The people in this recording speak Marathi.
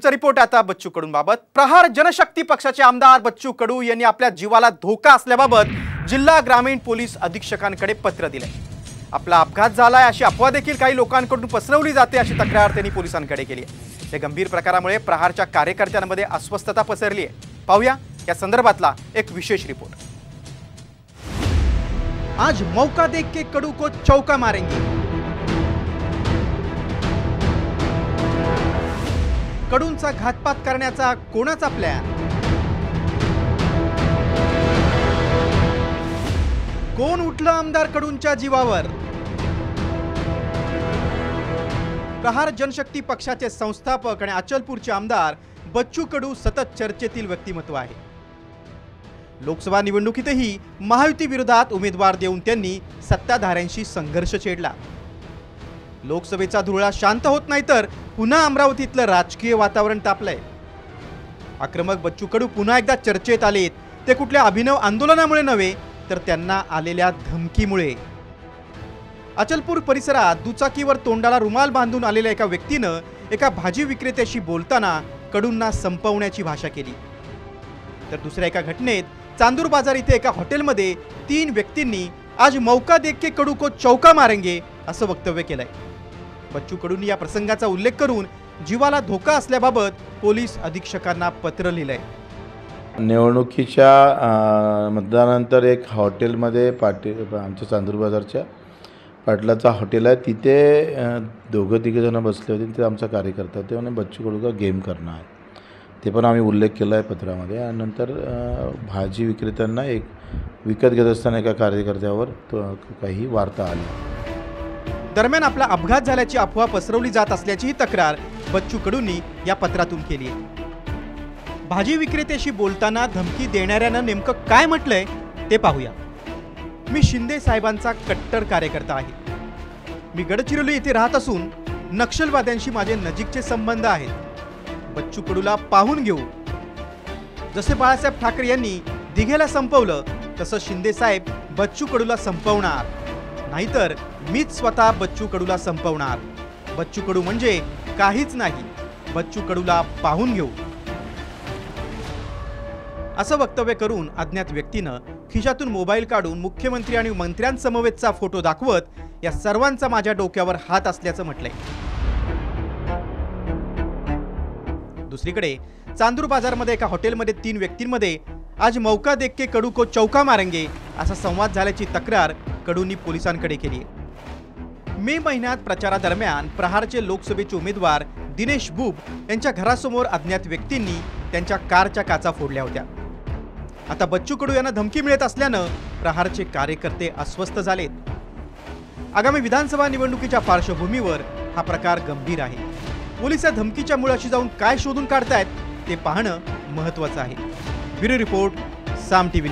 रिपोर्ट आता बच्चू कडू बाबत। प्रहार जनशक्ती पक्षाचे आमदार बच्चू कडू यांनी आपल्या जीवाला धोका असल्याबाबत जिल्हा ग्रामीण पोलीस अधीक्षकांकडे पत्र दिले। आपला अपघात झालाय अशी अफवा देखील काही लोकांकडून पसरवली जाते अशी तक्रार त्यांनी पोलिसांकडे केली आहे। या गंभीर प्रकारामुळे प्रहारच्या कार्यकर्त्यांमध्ये अस्वस्थता पसरली आहे। पाहूया या संदर्भातला एक विशेष रिपोर्ट। आज मौका देख के कडू को चौका मारेंगे। कडूंचा घातपात करण्याचा कोणाचा प्लॅन? कोण उठलं आमदार कडूंच्या जीवावर? प्रहार जनशक्ती पक्षाचे संस्थापक आणि अचलपूरचे आमदार बच्चू कडू सतत चर्चेतील व्यक्तिमत्व आहे। लोकसभा निवडणुकीतही महायुती विरोधात उमेदवार देऊन त्यांनी सत्ताधाऱ्यांशी संघर्ष छेडला। लोकसभेचा धुळा शांत होत नाही तर पुन्हा अमरावतीतलं राजकीय वातावरण तापलंय। आक्रमक बच्चू कडू पुन्हा एकदा चर्चेत आलेत, ते कुठल्या अभिनव आंदोलनामुळे नव्हे तर त्यांना आलेल्या धमकीमुळे। अचलपूर परिसरात दुचाकीवर तोंडाला रुमाल बांधून आलेल्या एका व्यक्तीनं एका भाजी विक्रेत्याशी बोलताना कडूंना संपवण्याची भाषा केली। तर दुसऱ्या एका घटनेत चांदूर बाजार इथे एका हॉटेलमध्ये 3 व्यक्तींनी आज मौका देख के कडू को चौका मारेंगे असं वक्तव्य केलंय। बच्चू कडूंनी या प्रसंगाचा उल्लेख करून जीवाला धोका असल्याबाबत पोलीस अधीक्षकांना पत्र लिहिलंय। निवडणुकीच्या मतदानानंतर एक हॉटेलमध्ये आमच्या चांदूर बाजारच्या पाटलाचा हॉटेल आहे, तिथे दोघं तिघे जण बसले होते। ते आमचा कार्यकर्ता ते म्हणे बच्चू कडू का गेम करना आहे, ते पण आम्ही उल्लेख केला आहे पत्रामध्ये। आणि नंतर भाजी विक्रेत्यांना एक विकत घेत असताना एका कार्यकर्त्यावर काही वार्ता आली। दरम्यान आपला अपघात झाल्याची अफवा पसरवली जात असल्याची तक्रार बच्चू कडूंनी या पत्रातून केली आहे। भाजी विक्रेत्याशी बोलताना धमकी देणाऱ्यानं नेमकं काय म्हटलंय ते पाहूया। मी शिंदे साहेबांचा कट्टर कार्यकर्ता आहे। मी गडचिरोली येथे राहत असून नक्षलवाद्यांशी माझे नजीकचे संबंध आहेत। बच्चू कडूला पाहून घेऊ। जसे बाळासाहेब ठाकरे यांनी दिघेला संपवलं तसं शिंदे साहेब बच्चू कडूला संपवणार, नाहीतर मीच स्वतः बच्चू कडूला संपवणार। बच्चू कडू म्हणजे काहीच नाही, बच्चू कडूला पाहून घेऊ असं वक्तव्य करून अज्ञात व्यक्तीनं खिशातून मोबाईल काढून मुख्यमंत्री आणि मंत्र्यांसमवेतचा फोटो दाखवत या सर्वांचा माझ्या डोक्यावर हात असल्याचं म्हटलंय। दुसरीकडे चांदूर बाजारमध्ये एका हॉटेलमध्ये 3 व्यक्तींमध्ये आज मौका देख के कडू को चौका मारेंगे असा संवाद झाल्याची तक्रार कडूंनी पोलिसांकडे केली आहे। मे महिन्यात प्रचारादरम्यान प्रहारचे लोकसभेचे उमेदवार दिनेश बुब यांच्या घरासमोर अज्ञात व्यक्तींनी त्यांच्या कारच्या काचा फोडल्या होत्या। आता बच्चू कडू यांना धमकी मिळत असल्यानं प्रहारचे कार्यकर्ते अस्वस्थ झालेत। आगामी विधानसभा निवडणुकीच्या पार्श्वभूमीवर हा प्रकार गंभीर आहे। पोलिस या धमकीच्या मुळाशी जाऊन काय शोधून काढतायत ते पाहणं महत्त्वाचं आहे। ब्युरो रिपोर्ट, साम टीव्ही न्यूज।